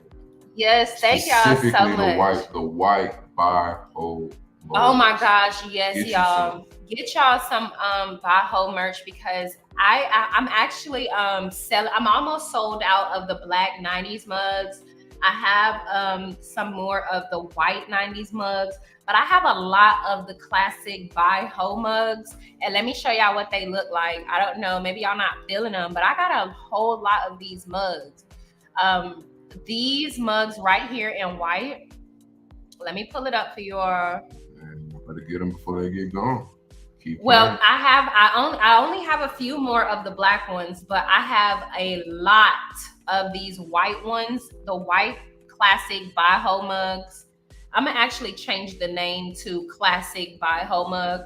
Yes, thank y'all so much. The white buy whole. Oh my gosh, yes, y'all. Get y'all some buy whole merch because I'm actually selling. I'm almost sold out of the black 90s mugs. I have some more of the white 90s mugs, but I have a lot of the classic buy whole mugs. And let me show y'all what they look like. I don't know, maybe y'all not feeling them, but I got a whole lot of these mugs. These mugs right here in white. Let me pull it up for your. Better get them before they get gone. Well, I only have a few more of the black ones, but I have a lot of these white ones, the white classic buy whole mugs. I'm gonna actually change the name to classic buy whole mug,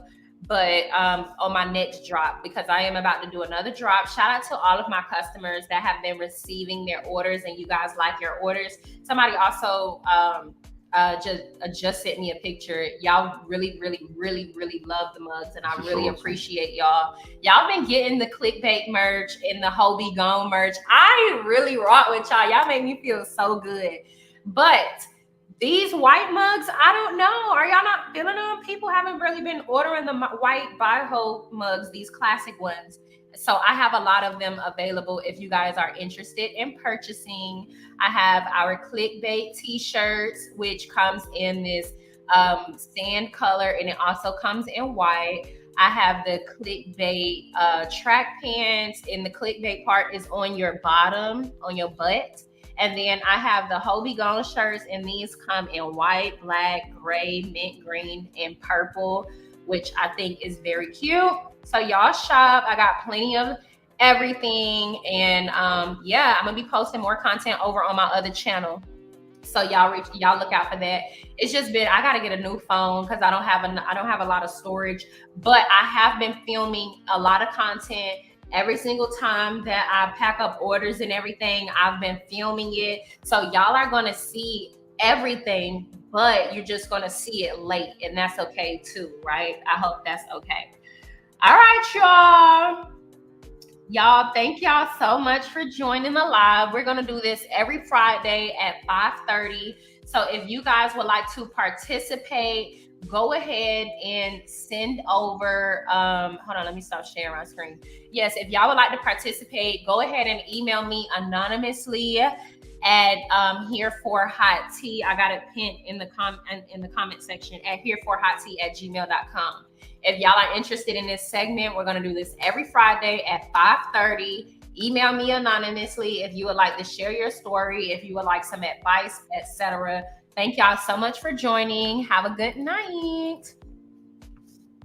but on my next drop because I am about to do another drop. Shout out to all of my customers that have been receiving their orders and you guys like your orders. Somebody also just sent me a picture. Y'all really love the mugs and I really appreciate y'all. Y'all been getting the clickbait merch and the Ho Be Gone merch. I really rock with y'all. Y'all make me feel so good. But these white mugs, I don't know. Are y'all not feeling them? People haven't really been ordering the white buy whole mugs, these classic ones. So I have a lot of them available if you guys are interested in purchasing. I have our clickbait t-shirts, which comes in this sand color and it also comes in white. I have the clickbait track pants and the clickbait part is on your bottom, on your butt. And then I have the Ho Be Gone shirts and these come in white, black, gray, mint green, and purple, which I think is very cute. So y'all shop. I got plenty of everything. And yeah, I'm gonna be posting more content over on my other channel. So y'all look out for that. It's just been I gotta get a new phone because I don't have a lot of storage, but I have been filming a lot of content. Every single time that I pack up orders and everything, I've been filming it. So y'all are gonna see everything, but you're just gonna see it late, and that's okay too, right? I hope that's okay. All right, y'all, thank y'all so much for joining the live. We're gonna do this every Friday at 5:30. So if you guys would like to participate, go ahead and send over hold on, let me stop sharing my screen. Yes, if y'all would like to participate, go ahead and email me anonymously at here for hot tea. I got it pinned in the comment section at hereforhottea@gmail.com. If y'all are interested in this segment, we're going to do this every Friday at 5:30. Email me anonymously if you would like to share your story, if you would like some advice, etc. Thank y'all so much for joining. Have a good night.